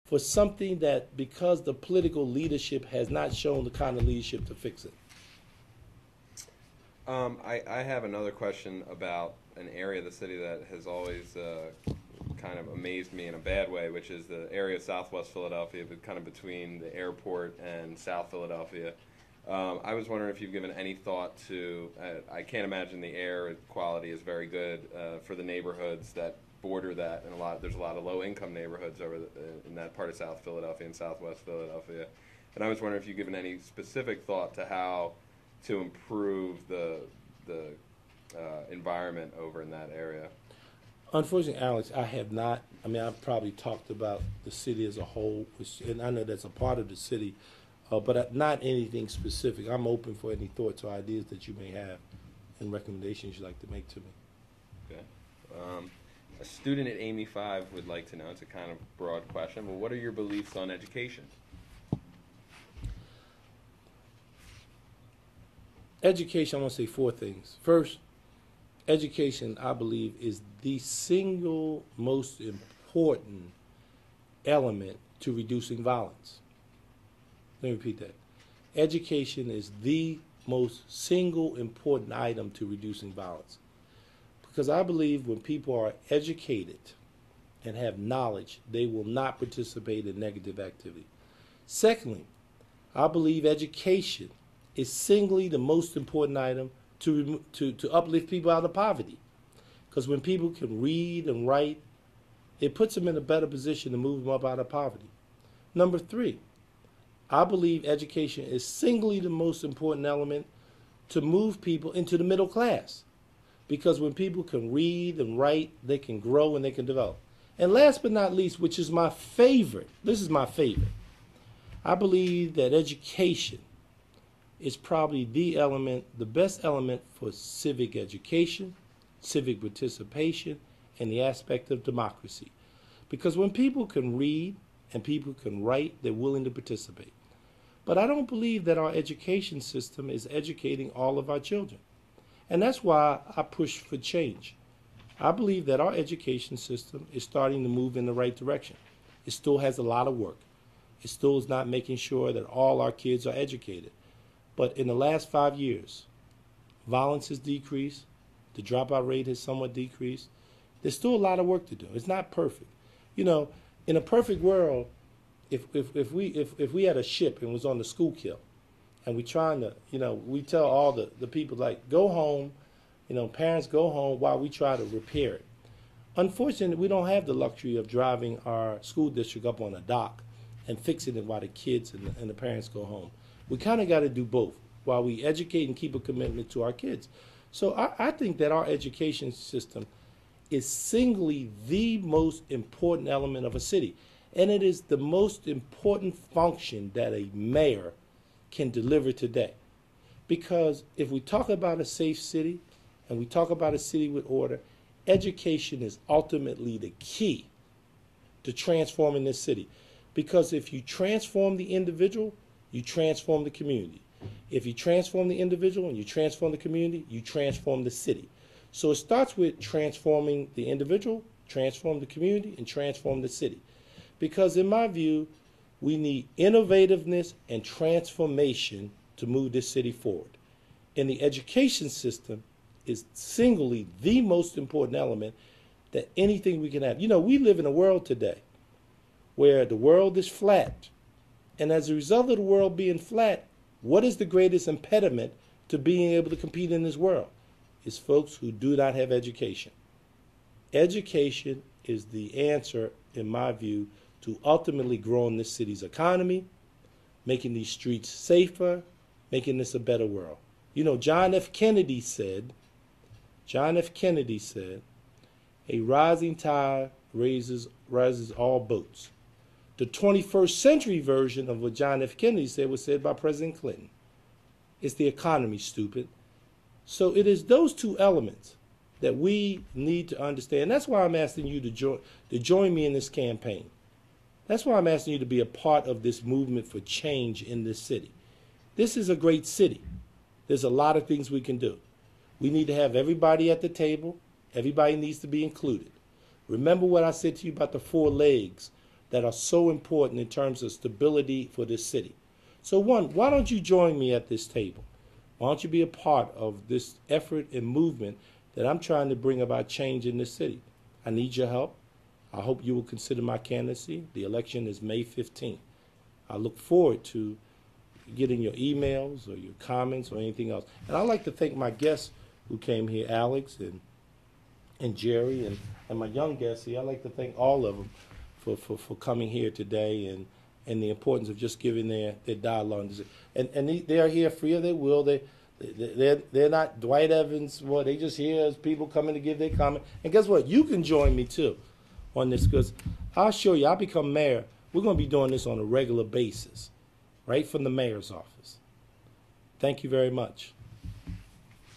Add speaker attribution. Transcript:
Speaker 1: for something that, because the political leadership has not shown the kind of leadership to fix it?
Speaker 2: I have another question about an area of the city that has always kind of amazed me in a bad way, which is the area of Southwest Philadelphia, but kind of between the airport and South Philadelphia. I was wondering if you've given any thought to, I can't imagine the air quality is very good for the neighborhoods that border that, and there's a lot of low-income neighborhoods in that part of South Philadelphia and Southwest Philadelphia. And I was wondering if you've given any specific thought to how to improve the environment over in that area.
Speaker 1: Unfortunately, Alex, I have not. I mean, I've probably talked about the city as a whole, and I know that's a part of the city, but not anything specific. I'm open for any thoughts or ideas that you may have and recommendations you'd like to make to me.
Speaker 2: Okay. A student at Amy 5 would like to know, it's a kind of broad question, but what are your beliefs on education?
Speaker 1: Education, I want to say 4 things. First, education, I believe, is the single most important element to reducing violence. Let me repeat that. Education is the most single important item to reducing violence. Because I believe when people are educated and have knowledge, they will not participate in negative activity. Secondly, I believe education is singly the most important item to uplift people out of poverty. Because when people can read and write, it puts them in a better position to move them up out of poverty. Number 3, I believe education is singly the most important element to move people into the middle class. Because when people can read and write, they can grow and they can develop. And last but not least, which is my favorite, this is my favorite, I believe that education is probably the best element for civic education, civic participation, and the aspect of democracy. Because when people can read and people can write, they're willing to participate. But I don't believe that our education system is educating all of our children. And that's why I push for change. I believe that our education system is starting to move in the right direction. It still has a lot of work. It still is not making sure that all our kids are educated. But in the last 5 years, violence has decreased. The dropout rate has somewhat decreased. There's still a lot of work to do. It's not perfect. You know, in a perfect world, if we had a ship and was on the Schuylkill, and we trying to, we tell all the people, like, go home, parents go home while we try to repair it. Unfortunately, we don't have the luxury of driving our school district up on a dock and fixing it while the kids and the parents go home. We kind of got to do both while we educate and keep a commitment to our kids. So I think that our education system is singly the most important element of a city. And it is the most important function that a mayor can deliver today. Because if we talk about a safe city and we talk about a city with order, education is ultimately the key to transforming this city. Because if you transform the individual, you transform the community. If you transform the individual and you transform the community, you transform the city. So it starts with transforming the individual, transform the community, and transform the city. Because in my view, we need innovativeness and transformation to move this city forward. And the education system is singly the most important element that anything we can have. We live in a world today where the world is flat. And as a result of the world being flat, what is the greatest impediment to being able to compete in this world? It's folks who do not have education. Education is the answer, in my view, to ultimately growing this city's economy, making these streets safer, making this a better world. John F. Kennedy said, a rising tide rises all boats. The 21st century version of what John F. Kennedy said was said by President Clinton. It's the economy, stupid. So it is those 2 elements that we need to understand. That's why I'm asking you to join me in this campaign. That's why I'm asking you to be a part of this movement for change in this city. This is a great city. There's a lot of things we can do. We need to have everybody at the table. Everybody needs to be included. Remember what I said to you about the 4 legs. that are so important in terms of stability for this city. So one, why don't you join me at this table? Why don't you be a part of this effort and movement that I'm trying to bring about change in this city? I need your help. I hope you will consider my candidacy. The election is May 15th. I look forward to getting your emails or your comments or anything else. And I'd like to thank my guests who came here, Alex and Jerry and my young guests here. I'd like to thank all of them for coming here today and the importance of just giving their dialogue. And they are here free of their will. They're not Dwight Evans. Well, they just here as people coming to give their comment. And guess what? You can join me too on this, because I'll show you. I'll become mayor. We're going to be doing this on a regular basis, right from the mayor's office. Thank you very much.